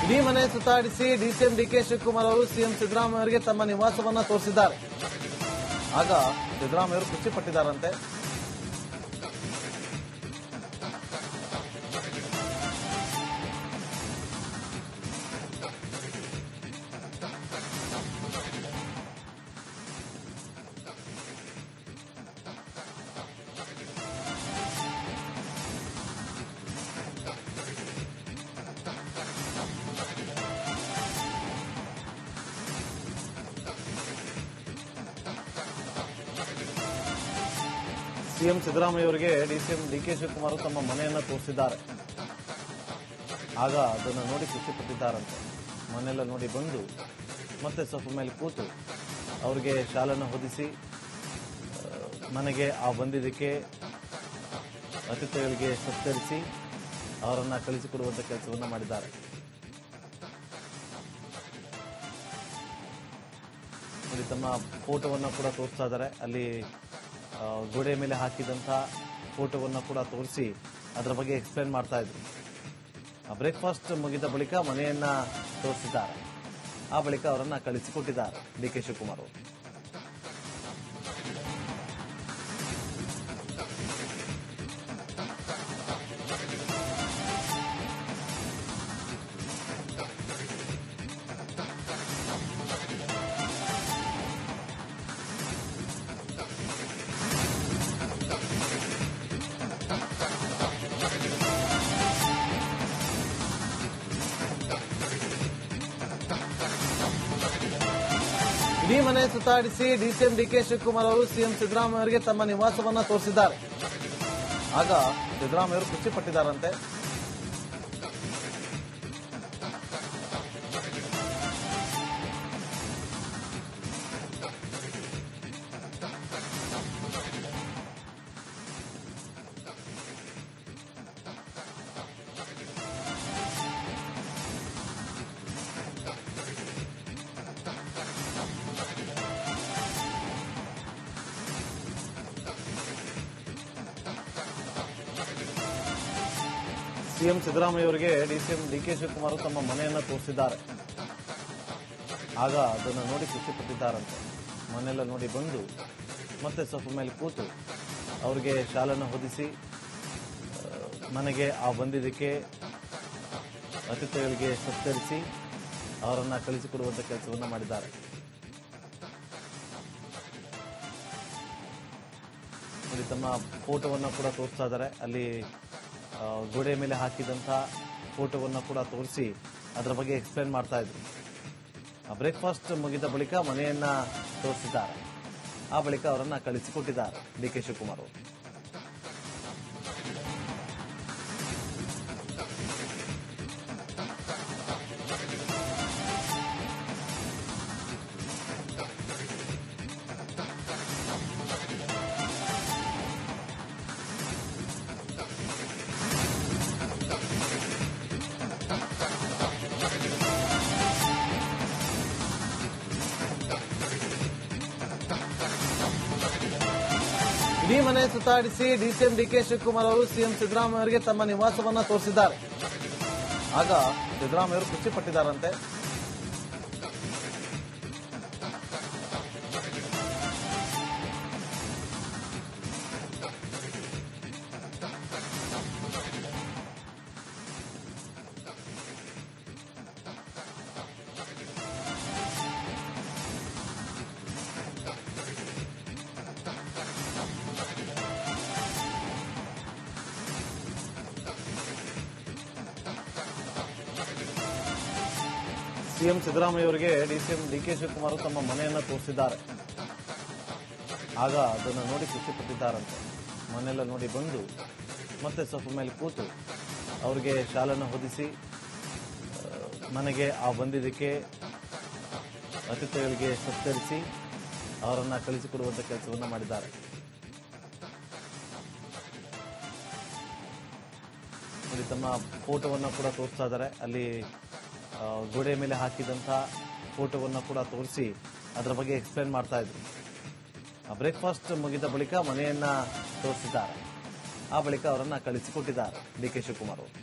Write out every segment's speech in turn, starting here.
ಇಡೀ ಮನೆ ಸುತ್ತಾಡಿಸಿ DCM DK Shivakumar ಅವರು ಸಿಎಂ ಸಿದ್ದರಾಮಯ್ಯ ಅವರಿಗೆ ತಮ್ಮ ನಿವಾಸವನ್ನ ತೋರಿಸಿದ್ದಾರೆ. ಆಗ ಸಿದ್ದರಾಮಯ್ಯ ಅವರು ಖುಷಿ ಪಟ್ಟಿದ್ದಾರಂತೆ. ಸಿಎಂ ಸಿದ್ದರಾಮಯ್ಯ ಅವರಿಗೆ ಡಿಸಿಎಂ ಡಿಕೆ ಶಿವಕುಮಾರ್ ತಮ್ಮ ಮನೆಯನ್ನ ತೋರಿಸಿದ್ದಾರೆ. ಆಗ ಅದನ್ನು ನೋಡಿ ಖುಷಿ ಪಟ್ಟಿದ್ದಾರಂತೆ. ಮನೆಯೆಲ್ಲ ನೋಡಿ ಬಂದು ಮತ್ತೆ ಸೊಫಾ ಮೇಲೆ ಕೂತು ಅವರಿಗೆ ಶಾಲನ್ನು ಹೊದಿಸಿ ಮನೆಗೆ ಬಂದಿದ್ದಕ್ಕೆ ಅತಿಥಿಗಳಿಗೆ ಸತ್ಕರಿಸಿ ಅವರನ್ನ ಕಳಿಸಿಕೊಡುವಂತ ಕೆಲಸವನ್ನ ಮಾಡಿದ್ದಾರೆ. ತಮ್ಮ ಫೋಟೋವನ್ನ ಕೂಡ ತೋರಿಸ್ತಾ ಇದ್ದಾರೆ. ಅಲ್ಲಿ ಗೋಡೆ ಮೇಲೆ ಹಾಕಿದಂತ ಫೋಟೋವನ್ನ ಕೂಡ ತೋರಿಸಿ ಅದರ ಬಗ್ಗೆ ಎಕ್ಸ್ಪ್ಲೇನ್ ಮಾಡ್ತಾ ಇದ್ರು. ಬ್ರೇಕ್ಫಾಸ್ಟ್ ಮುಗಿದ ಬಳಿಕ ಮನೆಯನ್ನ ತೋರಿಸಿದ್ದಾರೆ. ಆ ಬಳಿಕ ಅವರನ್ನ ಕಳಿಸಿಕೊಟ್ಟಿದ್ದಾರೆ ಡಿಕೆ ಶಿವಕುಮಾರ್ ಅವರು. ಇಡೀ ಮನೆ ಸುತ್ತಾಡಿಸಿ ಡಿಸಿಎಂ ಡಿಕೆ ಶಿವಕುಮಾರ್ ಅವರು ಸಿಎಂ ಸಿದ್ದರಾಮಯ್ಯ ಅವರಿಗೆ ತಮ್ಮ ನಿವಾಸವನ್ನ ತೋರಿಸಿದ್ದಾರೆ. ಆಗ ಸಿದ್ದರಾಮಯ್ಯ ಅವರು ಖುಷಿ ಪಟ್ಟಿದ್ದಾರಂತೆ. ಸಿಎಂ ಸಿದ್ದರಾಮಯ್ಯ ಅವರಿಗೆ ಡಿಸಿಎಂ ಡಿಕೆ ಶಿವಕುಮಾರ್ ತಮ್ಮ ಮನೆಯನ್ನ ತೋರಿಸಿದ್ದಾರೆ. ಆಗ ಅದನ್ನು ನೋಡಿ ಖುಷಿ ಪಟ್ಟಿದ್ದಾರಂತೆ. ಮನೆಯೆಲ್ಲ ನೋಡಿ ಬಂದು ಮತ್ತೆ ಸೊಫಾ ಮೇಲೆ ಕೂತು ಅವರಿಗೆ ಶಾಲನ್ನು ಹೊದಿಸಿ ಮನೆಗೆ ಬಂದಿದ್ದಕ್ಕೆ ಅತಿಥಿಗಳಿಗೆ ಸತ್ಕರಿಸಿ ಅವರನ್ನ ಕಳಿಸಿಕೊಡುವಂತ ಕೆಲಸವನ್ನ ಮಾಡಿದ್ದಾರೆ. ತಮ್ಮ ಫೋಟೋವನ್ನ ಕೂಡ ತೋರಿಸ್ತಾ ಇದ್ದಾರೆ. ಅಲ್ಲಿ ಗೋಡೆ ಮೇಲೆ ಹಾಕಿದಂತ ಫೋಟೋವನ್ನ ಕೂಡ ತೋರಿಸಿ ಅದರ ಬಗ್ಗೆ ಎಕ್ಸ್ಪ್ಲೇನ್ ಮಾಡ್ತಾ ಇದ್ರು. ಬ್ರೇಕ್ಫಾಸ್ಟ್ ಮುಗಿದ ಬಳಿಕ ಮನೆಯನ್ನ ತೋರಿಸಿದ್ದಾರೆ. ಆ ಬಳಿಕ ಅವರನ್ನ ಕಳಿಸಿಕೊಟ್ಟಿದ್ದಾರೆ ಡಿಕೆ ಶಿವಕುಮಾರ್ ಅವರು. ಇಡೀ ಮನೆ ಸುತ್ತಾಡಿಸಿ ಡಿಸಿಎಂ ಡಿಕೆ ಶಿವಕುಮಾರ್ ಅವರು ಸಿಎಂ ಸಿದ್ದರಾಮಯ್ಯ ಅವರಿಗೆ ತಮ್ಮ ನಿವಾಸವನ್ನ ತೋರಿಸಿದ್ದಾರೆ. ಆಗ ಸಿದ್ದರಾಮಯ್ಯ ಅವರು ಖುಷಿ ಪಟ್ಟಿದ್ದಾರಂತೆ. ಸಿಎಂ ಸಿದ್ದರಾಮಯ್ಯ ಅವರಿಗೆ ಡಿಸಿಎಂ ಡಿಕೆ ಶಿವಕುಮಾರ್ ತಮ್ಮ ಮನೆಯನ್ನ ತೋರಿಸಿದ್ದಾರೆ. ಆಗ ಅದನ್ನು ನೋಡಿ ಖುಷಿ ಪಟ್ಟಿದ್ದಾರಂತೆ. ಮನೆಯೆಲ್ಲ ನೋಡಿ ಬಂದು ಮತ್ತೆ ಸೊಫಾ ಮೇಲೆ ಕೂತು ಅವರಿಗೆ ಶಾಲನ್ನು ಹೊದಿಸಿ ಮನೆಗೆ ಬಂದಿದ್ದಕ್ಕೆ ಅತಿಥಿಗಳಿಗೆ ಸತ್ಕರಿಸಿ ಅವರನ್ನ ಕಳಿಸಿಕೊಡುವಂತ ಕೆಲಸವನ್ನ ಮಾಡಿದ್ದಾರೆ. ತಮ್ಮ ಫೋಟೋವನ್ನ ಕೂಡ ತೋರಿಸ್ತಾ ಇದ್ದಾರೆ. ಅಲ್ಲಿ ಗೋಡೆ ಮೇಲೆ ಹಾಕಿದಂತ ಫೋಟೋವನ್ನ ಕೂಡ ತೋರಿಸಿ ಅದರ ಬಗ್ಗೆ ಎಕ್ಸ್ಪ್ಲೇನ್ ಮಾಡ್ತಾ ಇದ್ರು. ಬ್ರೇಕ್ಫಾಸ್ಟ್ ಮುಗಿದ ಬಳಿಕ ಮನೆಯನ್ನ ತೋರಿಸಿದ್ದಾರೆ. ಆ ಬಳಿಕ ಅವರನ್ನ ಕಳಿಸಿಕೊಟ್ಟಿದ್ದಾರೆ ಡಿಕೆ ಶಿವಕುಮಾರ್ ಅವರು.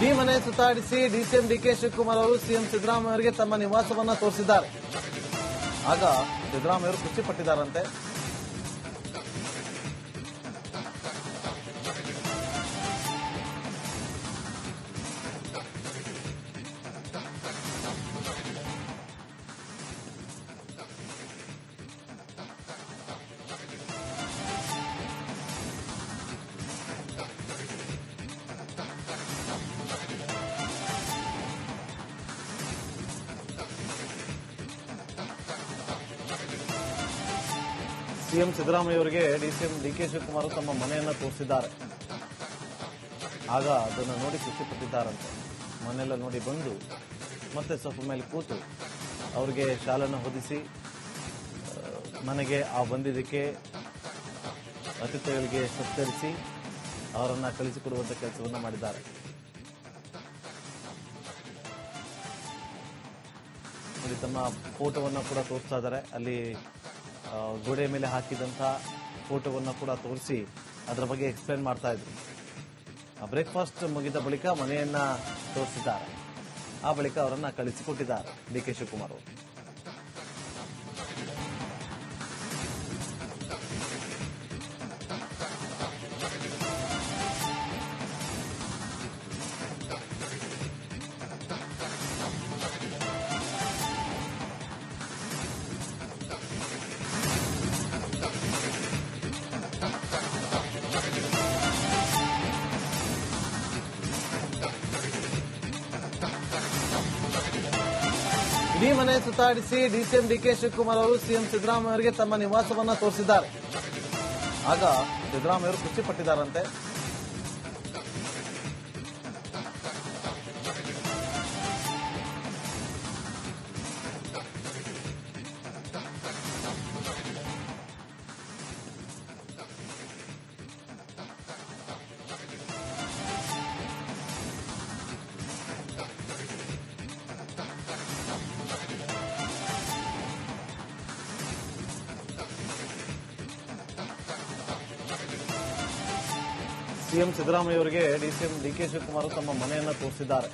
ಇಡೀ ಮನೆ ಸುತ್ತಾಡಿಸಿ ಡಿಸಿಎಂ ಡಿಕೆ ಶಿವಕುಮಾರ್ ಅವರು ಸಿಎಂ ಸಿದ್ದರಾಮಯ್ಯ ಅವರಿಗೆ ತಮ್ಮ ನಿವಾಸವನ್ನ ತೋರಿಸಿದ್ದಾರೆ. ಆಗ ಸಿದ್ದರಾಮಯ್ಯ ಅವರು ಖುಷಿ ಪಟ್ಟಿದ್ದಾರಂತೆ. ಸಿಎಂ ಸಿದ್ದರಾಮಯ್ಯ ಅವರಿಗೆ ಡಿಸಿಎಂ ಡಿಕೆ ಶಿವಕುಮಾರ್ ತಮ್ಮ ಮನೆಯನ್ನ ತೋರಿಸಿದ್ದಾರೆ. ಆಗ ಅದನ್ನು ನೋಡಿ ಖುಷಿ ಪಟ್ಟಿದ್ದಾರಂತೆ. ಮನೆಯೆಲ್ಲ ನೋಡಿ ಬಂದು ಮತ್ತೆ ಸೊಫಾ ಮೇಲೆ ಕೂತು ಅವರಿಗೆ ಶಾಲನ್ನು ಹೊದಿಸಿ ಮನೆಗೆ ಬಂದಿದ್ದಕ್ಕೆ ಅತಿಥಿಗಳಿಗೆ ಸತ್ಕರಿಸಿ ಅವರನ್ನ ಕಳಿಸಿಕೊಡುವಂತ ಕೆಲಸವನ್ನ ಮಾಡಿದ್ದಾರೆ. ತಮ್ಮ ಫೋಟೋವನ್ನ ಕೂಡ ತೋರಿಸ್ತಾ ಇದ್ದಾರೆ. ಅಲ್ಲಿ ಗೋಡೆ ಮೇಲೆ ಹಾಕಿದಂತ ಫೋಟೋವನ್ನ ಕೂಡ ತೋರಿಸಿ ಅದರ ಬಗ್ಗೆ ಎಕ್ಸ್ಪ್ಲೇನ್ ಮಾಡ್ತಾ ಇದ್ರು. ಬ್ರೇಕ್ಫಾಸ್ಟ್ ಮುಗಿದ ಬಳಿಕ ಮನೆಯನ್ನ ತೋರಿಸಿದ್ದಾರೆ. ಆ ಬಳಿಕ ಅವರನ್ನ ಕಳಿಸಿಕೊಟ್ಟಿದ್ದಾರೆ ಡಿಕೆ ಶಿವಕುಮಾರ್ ಅವರು. ಇಡೀ ಮನೆ ಸುತ್ತಾಡಿಸಿ ಡಿಸಿಎಂ ಡಿಕೆ ಶಿವಕುಮಾರ್ ಅವರು ಸಿಎಂ ಸಿದ್ದರಾಮಯ್ಯ ಅವರಿಗೆ ತಮ್ಮ ನಿವಾಸವನ್ನ ತೋರಿಸಿದ್ದಾರೆ. ಆಗ ಸಿದ್ದರಾಮಯ್ಯ ಅವರು ಖುಷಿ ಪಟ್ಟಿದ್ದಾರಂತೆ. ಸಿಎಂ ಸಿದ್ದರಾಮಯ್ಯ ಅವರಿಗೆ ಡಿಸಿಎಂ ಡಿಕೆ ಶಿವಕುಮಾರ್ ತಮ್ಮ ಮನೆಯನ್ನ ತೋರಿಸಿದ್ದಾರೆ.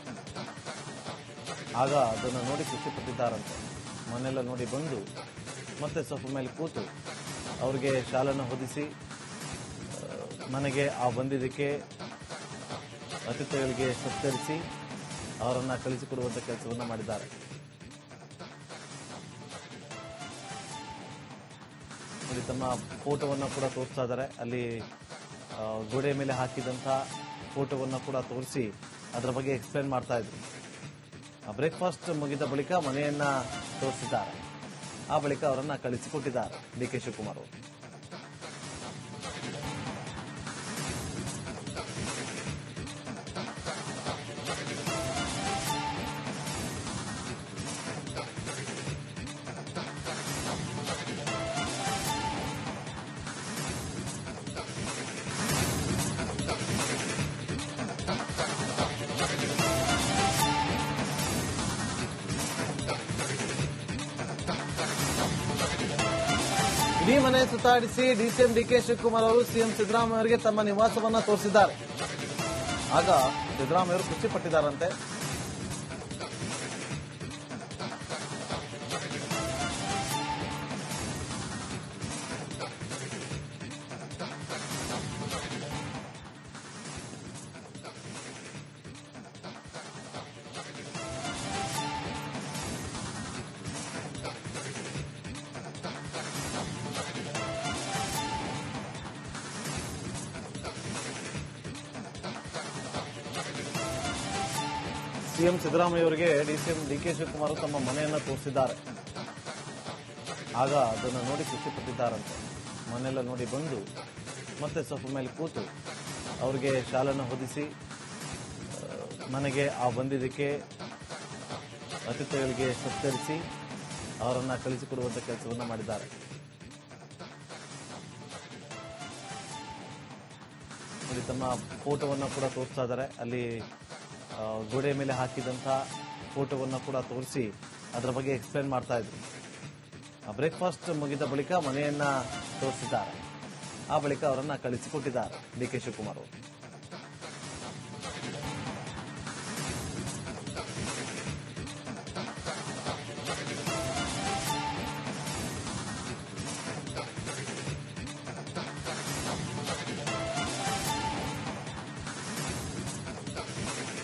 ಆಗ ಅದನ್ನು ನೋಡಿ ಖುಷಿ ಪಟ್ಟಿದ್ದಾರಂತೆ. ಮನೆಯೆಲ್ಲ ನೋಡಿ ಬಂದು ಮತ್ತೆ ಸೊಫಾ ಮೇಲೆ ಕೂತು ಅವರಿಗೆ ಶಾಲನ್ನು ಹೊದಿಸಿ ಮನೆಗೆ ಬಂದಿದ್ದಕ್ಕೆ ಅತಿಥಿಗಳಿಗೆ ಸತ್ಕರಿಸಿ ಅವರನ್ನ ಕಳಿಸಿಕೊಡುವಂತ ಕೆಲಸವನ್ನ ಮಾಡಿದ್ದಾರೆ. ತಮ್ಮ ಫೋಟೋವನ್ನ ಕೂಡ ತೋರಿಸ್ತಾ ಇದ್ದಾರೆ. ಅಲ್ಲಿ ಗೋಡೆ ಮೇಲೆ ಹಾಕಿದಂತ ಫೋಟೋವನ್ನ ಕೂಡ ತೋರಿಸಿ ಅದರ ಬಗ್ಗೆ ಎಕ್ಸ್ಪ್ಲೇನ್ ಮಾಡ್ತಾ ಇದ್ರು. ಬ್ರೇಕ್ಫಾಸ್ಟ್ ಮುಗಿದ ಬಳಿಕ ಮನೆಯನ್ನ ತೋರಿಸಿದ್ದಾರೆ. ಆ ಬಳಿಕ ಅವರನ್ನ ಕಳಿಸಿಕೊಟ್ಟಿದ್ದಾರೆ ಡಿಕೆ ಶಿವಕುಮಾರ್ ಅವರು. ಇಡೀ ಮನೆ ಸುತ್ತಾಡಿಸಿ ಡಿಸಿಎಂ ಡಿಕೆ ಶಿವಕುಮಾರ್ ಅವರು ಸಿಎಂ ಸಿದ್ದರಾಮಯ್ಯ ಅವರಿಗೆ ತಮ್ಮ ನಿವಾಸವನ್ನ ತೋರಿಸಿದ್ದಾರೆ. ಆಗ ಸಿದ್ದರಾಮಯ್ಯ ಅವರು ಖುಷಿ ಪಟ್ಟಿದ್ದಾರಂತೆ. ಸಿಎಂ ಸಿದ್ದರಾಮಯ್ಯ ಅವರಿಗೆ ಡಿಸಿಎಂ ಡಿಕೆ ಶಿವಕುಮಾರ್ ತಮ್ಮ ಮನೆಯನ್ನ ತೋರಿಸಿದ್ದಾರೆ. ಆಗ ಅದನ್ನು ನೋಡಿ ಖುಷಿ ಪಟ್ಟಿದ್ದಾರಂತೆ. ಮನೆಯೆಲ್ಲ ನೋಡಿ ಬಂದು ಮತ್ತೆ ಸೊಫಾ ಮೇಲೆ ಕೂತು ಅವರಿಗೆ ಶಾಲನ್ನು ಹೊದಿಸಿ ಮನೆಗೆ ಬಂದಿದ್ದಕ್ಕೆ ಅತಿಥಿಗಳಿಗೆ ಸತ್ಕರಿಸಿ ಅವರನ್ನ ಕಳಿಸಿಕೊಡುವಂತ ಕೆಲಸವನ್ನ ಮಾಡಿದ್ದಾರೆ. ತಮ್ಮ ಫೋಟೋವನ್ನ ಕೂಡ ತೋರಿಸ್ತಾ ಇದ್ದಾರೆ. ಅಲ್ಲಿ ಗೋಡೆ ಮೇಲೆ ಹಾಕಿದಂತ ಫೋಟೋವನ್ನ ಕೂಡ ತೋರಿಸಿ ಅದರ ಬಗ್ಗೆ ಎಕ್ಸ್ಪ್ಲೇನ್ ಮಾಡ್ತಾ ಇದ್ರು. ಬ್ರೇಕ್ಫಾಸ್ಟ್ ಮುಗಿದ ಬಳಿಕ ಮನೆಯನ್ನ ತೋರಿಸಿದ್ದಾರೆ. ಆ ಬಳಿಕ ಅವರನ್ನ ಕಳಿಸಿಕೊಟ್ಟಿದ್ದಾರೆ ಡಿಕೆ ಶಿವಕುಮಾರ್ ಅವರು.